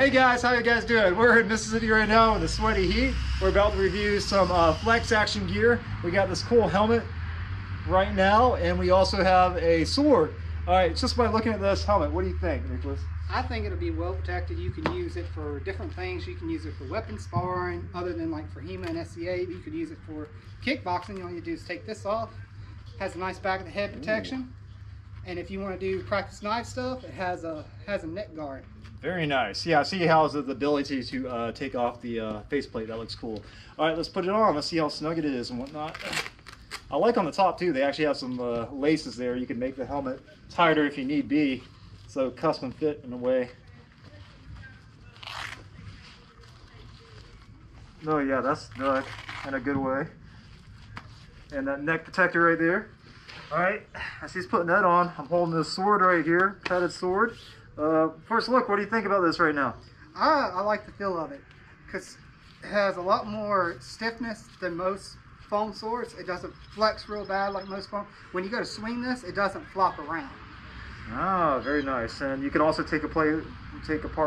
Hey guys, how you guys doing? We're in Mississippi right now in the sweaty heat. We're about to review some Flex action gear. We got this cool helmet right now, and we also have a sword. All right, just by looking at this helmet, what do you think, Nicholas? I think it'll be well protected. You can use it for different things. You can use it for weapon sparring, other than like for HEMA and SCA. You could use it for kickboxing. All you do is take this off. Has a nice back of the head protection. And if you want to do practice knife stuff, it has a neck guard. Very nice. Yeah, see how it has the ability to take off the faceplate. That looks cool. All right, let's put it on. Let's see how snug it is and whatnot. I like on the top too, they actually have some laces there. You can make the helmet tighter if you need be. So custom fit in a way. Oh yeah, that's snug in a good way. And that neck protector right there. All right, as he's putting that on, I'm holding this sword right here, padded sword. First look, what do you think about this right now? I like the feel of it because it has a lot more stiffness than most foam swords. It doesn't flex real bad like most foam. When you go to swing this, it doesn't flop around. Ah, very nice. And you can also take apart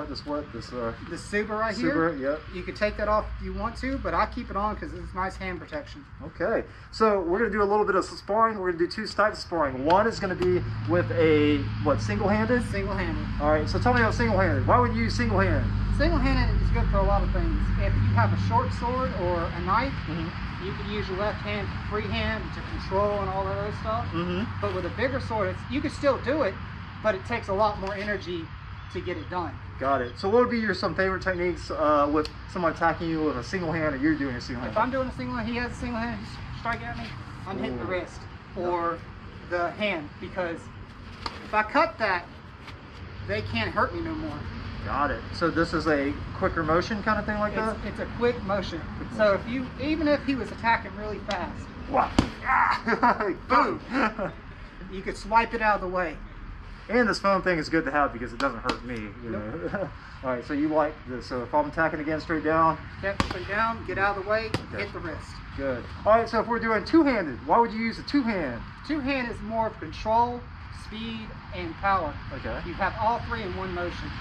this the Suba right here. Yep. You can take that off if you want to, but I keep it on because it's nice hand protection. Okay, so we're going to do a little bit of sparring. We're going to do two types of sparring. One is going to be with a, what, single-handed? Single-handed. All right, so tell me about single-handed. Why would you use single-handed? Single-handed is good for a lot of things. If you have a short sword or a knife, you can use your left hand freehand to control and all of those stuff. But with a bigger sword, you can still do it, but it takes a lot more energy to get it done. Got it. So what would be some favorite techniques with someone attacking you with a single hand, or you're doing a single hand? If I'm doing a single hand, he has a single hand strike at me, I'm hitting the wrist or the hand, because if I cut that, they can't hurt me no more. Got it. So this is a quicker motion kind of thing like that? It's a quick motion. So even if he was attacking really fast, wow. boom, you could swipe it out of the way. And this foam thing is good to have because it doesn't hurt me. You know? All right, so you like this. So if I'm attacking again straight down? Yep, straight down, get out of the way, hit the wrist. Good. All right, so if we're doing two-handed, why would you use a two-hand? Two-hand is more of control, speed, and power. Okay. You have all three in one motion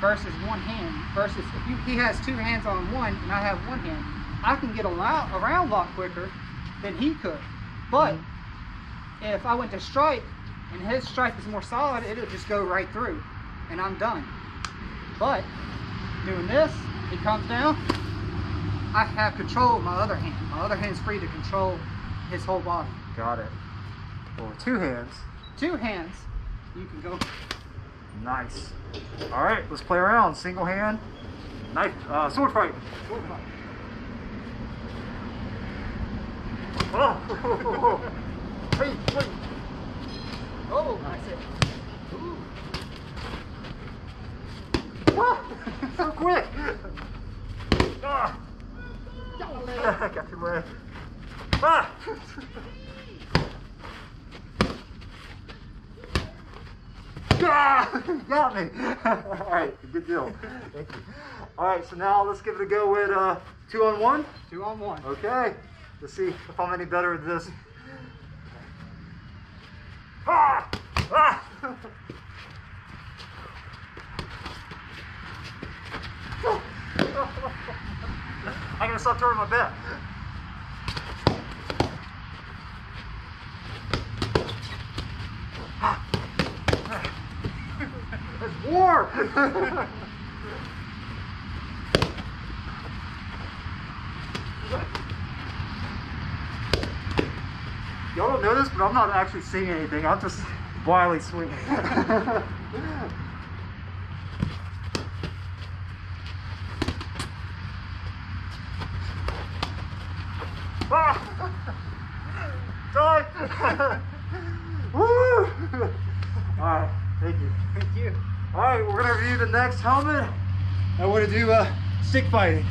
versus one hand. Versus if he has two hands on one and I have one hand, I can get around a lot quicker than he could. But if I went to strike, and his strike is more solid, it'll just go right through, and I'm done. But doing this, he comes down, I have control of my other hand. My other hand's free to control his whole body. Got it. Well, two hands. Two hands, you can go. Nice. All right, let's play around. Single hand, knife, sword fight. Sword fight. Oh. Hey, wait. Oh, that's it. Ooh. Whoa, so quick. Ah. I got your leg. Ah. Got me. All right, good deal. Thank you. All right, so now let's give it a go with 2-on-1. 2-on-1. Okay. Let's see if I'm any better at this. Ah! Ah! I gotta stop turning my back. It's warm. Y'all don't know this, but I'm not actually seeing anything. I'm just wildly swinging. Die! Woo! Alright, thank you. Thank you. Alright, we're gonna review the next helmet. I want to do stick fighting.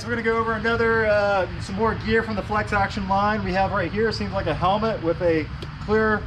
we're gonna go over another, some more gear from the Flex Action line. We have right here, seems like a helmet with a clear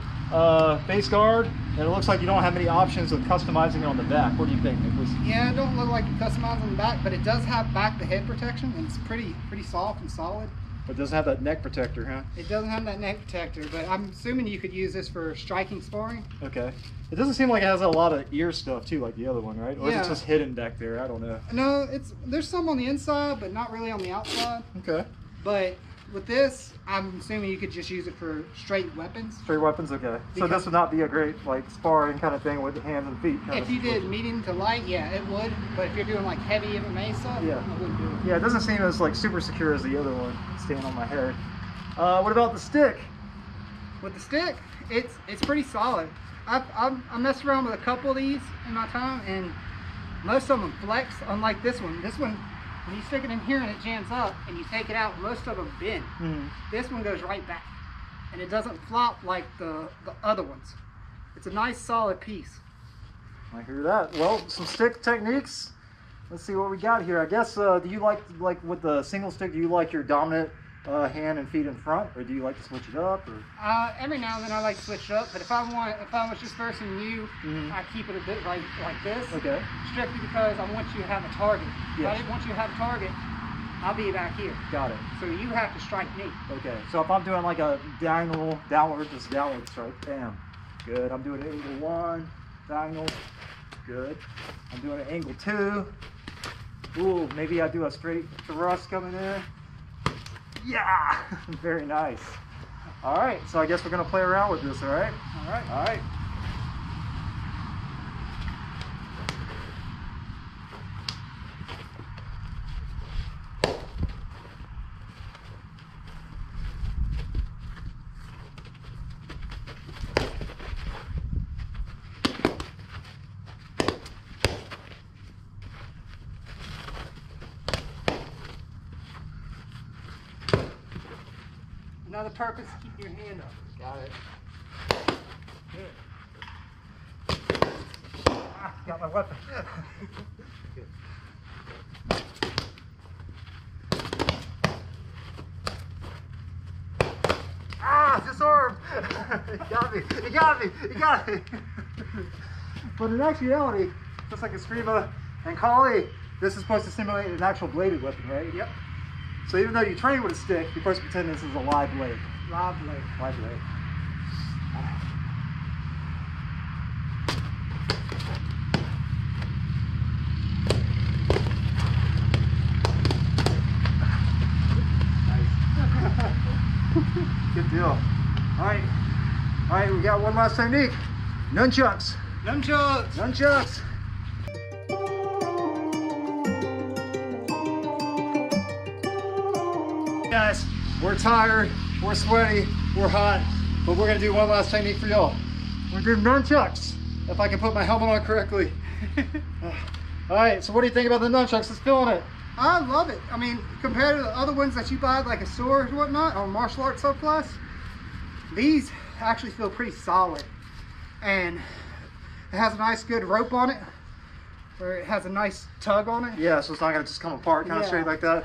face guard, and it looks like you don't have many options of customizing it on the back. What do you think, Nicholas? Yeah, it don't look like you customize on the back, but it does have back to head protection, and it's pretty soft and solid. It doesn't have that neck protector, huh? It doesn't have that neck protector, but I'm assuming you could use this for striking sparring. Okay. It doesn't seem like it has a lot of ear stuff too, like the other one, right? Or yeah. is it just hidden back there? I don't know. No, there's some on the inside, but not really on the outside. Okay. But with this, I'm assuming you could just use it for straight weapons. Straight weapons, okay. So this would not be a great like sparring kind of thing with the hands and feet. If you did medium to light, yeah, it would. But if you're doing like heavy MMA stuff, yeah, it wouldn't do it. Yeah, it doesn't seem as like super secure as the other one staying on my head. What about the stick? With the stick, it's pretty solid. I messed around with a couple of these in my time, and most of them flex. Unlike this one. This one, when you stick it in here and it jams up, and you take it out, most of them bend. This one goes right back, and it doesn't flop like the other ones. It's a nice solid piece. I hear that. Well, some stick techniques. Let's see what we got here. I guess do you like with the single stick? Do you like your dominant hand and feet in front, or do you like to switch it up? Or? Every now and then I like to switch it up, but if I was just versing you, I keep it a bit like this. Okay. Strictly because I want you to have a target. Yes. If I didn't want you to have a target, I'll be back here. Got it. So you have to strike me. Okay. So if I'm doing like a diagonal downward, just downward strike, bam. Good. I'm doing an angle 1, diagonal. Good. I'm doing an angle 2. Ooh, maybe I do a straight thrust coming in. Yeah, very nice. All right, so I guess we're gonna play around with this, all right? All right. All right. Another purpose, keep your hand up. Got it. Good. Ah, got my weapon. Good. Ah, disarmed! You got me! You got me! You got me! But in actuality, just like Escrima and Kali, this is supposed to simulate an actual bladed weapon, right? Yep. So even though you train with a stick, you're supposed to pretend this is a live blade. Live blade. Live blade. Nice. Good deal. All right, we got one last technique. Nunchucks. Nunchucks. Nunchucks. Guys, we're tired, we're sweaty, we're hot, but we're gonna do one last technique for y'all. We're gonna do nunchucks, if I can put my helmet on correctly. All right, so what do you think about the nunchucks? Let's fill it. I love it. I mean, compared to the other ones that you buy, like a sword or whatnot, or martial arts surplus, these actually feel pretty solid. And it has a nice good rope on it, or it has a nice tug on it. Yeah, so it's not gonna just come apart kind of straight like that.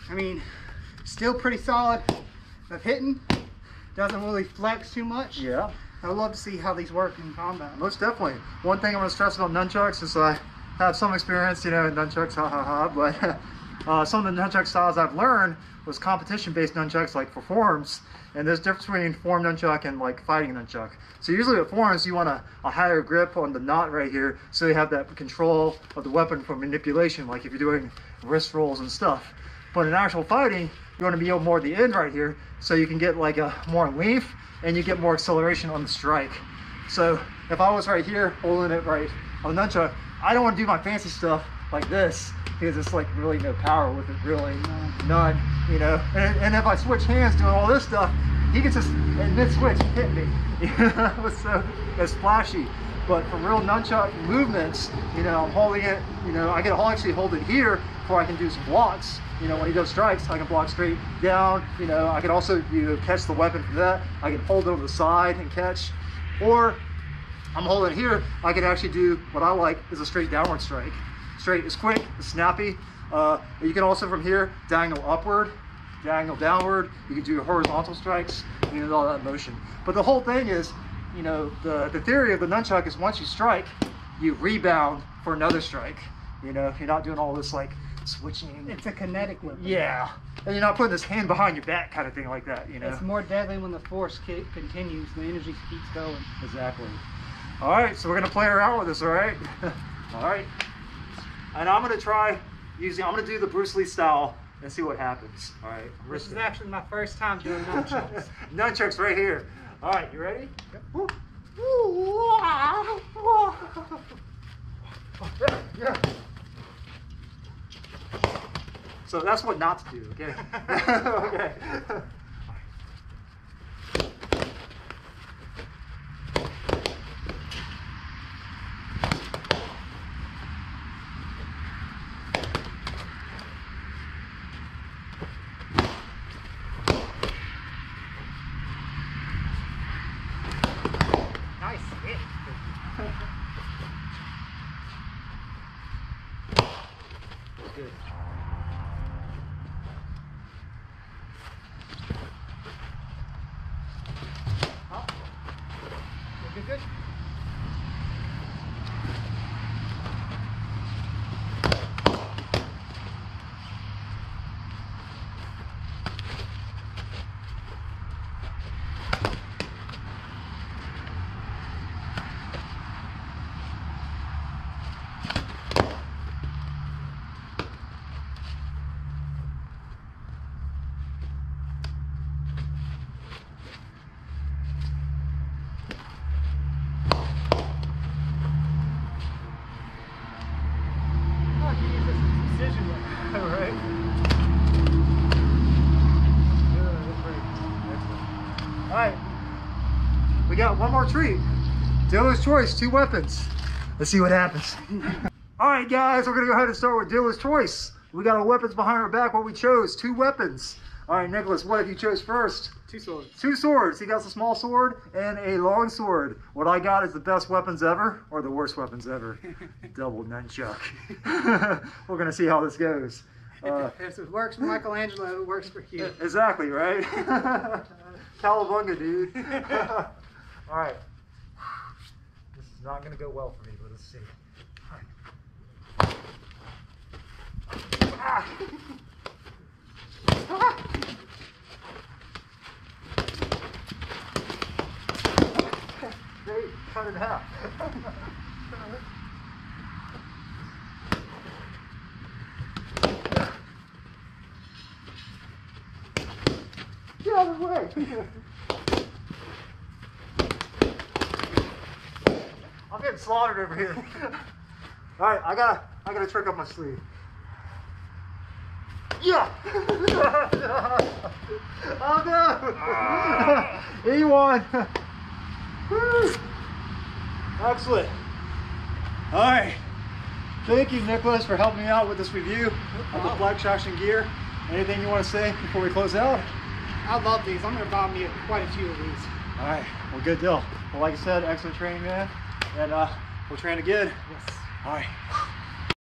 I mean, still pretty solid of hitting. Doesn't really flex too much. Yeah. I'd love to see how these work in combat. Most definitely. One thing I'm going to stress about nunchucks is I have some experience, in nunchucks, but some of the nunchuck styles I've learned was competition-based nunchucks, like for forms, and there's a difference between form nunchuck and like fighting nunchuck. So usually with forms, you want a higher grip on the knot right here, so you have that control of the weapon for manipulation, like if you're doing wrist rolls and stuff. But in actual fighting, you want to be able more at the end right here, so you can get like a more length and you get more acceleration on the strike. So if I was right here holding it right on the nunchuck, I don't want to do my fancy stuff like this because it's like really no power with it, really none, And if I switch hands doing all this stuff, he can just in mid-switch hit me. So it's flashy. But for real nunchuck movements, I'm holding it, I can actually hold it here before I can do some blocks. When he does strikes, I can block straight down. I can also catch the weapon from that. I can hold it on the side and catch. Or I'm holding it here, I can actually do what I like is a straight downward strike. Straight is quick, it's snappy. You can also from here diagonal upward, diagonal downward. You can do horizontal strikes. You can do all that motion. But the whole thing is, you know, the theory of the nunchuck is once you strike, you rebound for another strike. You know, you're not doing all this like switching. It's a kinetic weapon. Yeah, and you're not putting this hand behind your back kind of thing like that. You know, it's more deadly when the force continues. The energy keeps going. Exactly. All right, so we're gonna play around with this. All right. All right. And I'm gonna try using. I'm gonna do the Bruce Lee style and see what happens. All right. This is actually my first time doing nunchucks. Nunchucks right here. All right, you ready? Yep. Yeah. So that's what not to do, okay? Okay. Nice hit. Good. Good. All right, we got one more treat. Dealer's choice, 2 weapons. Let's see what happens. All right, guys, we're gonna go ahead and start with dealer's choice. We got our weapons behind our back. What we chose, 2 weapons. All right, Nicholas, what have you chose first? 2 swords. 2 swords. He got a small sword and a long sword. What I got is the best weapons ever or the worst weapons ever. Double nunchuck. We're gonna see how this goes. If it works for Michelangelo, it works for you. Exactly, right? Cowabunga, dude. All right. This is not going to go well for me, but let's see. All right. Ah. Ah. They cut it in half. Get out of the way! I'm getting slaughtered over here. All right, I got a trick up my sleeve. Yeah! Oh no! He won! Woo. Excellent. All right. Thank you, Nicholas, for helping me out with this review of the flex action gear. Anything you want to say before we close out? I love these. I'm going to buy me quite a few of these. All right. Well, good deal. Well, like I said, excellent training, man. And we'll train again. Yes. All right.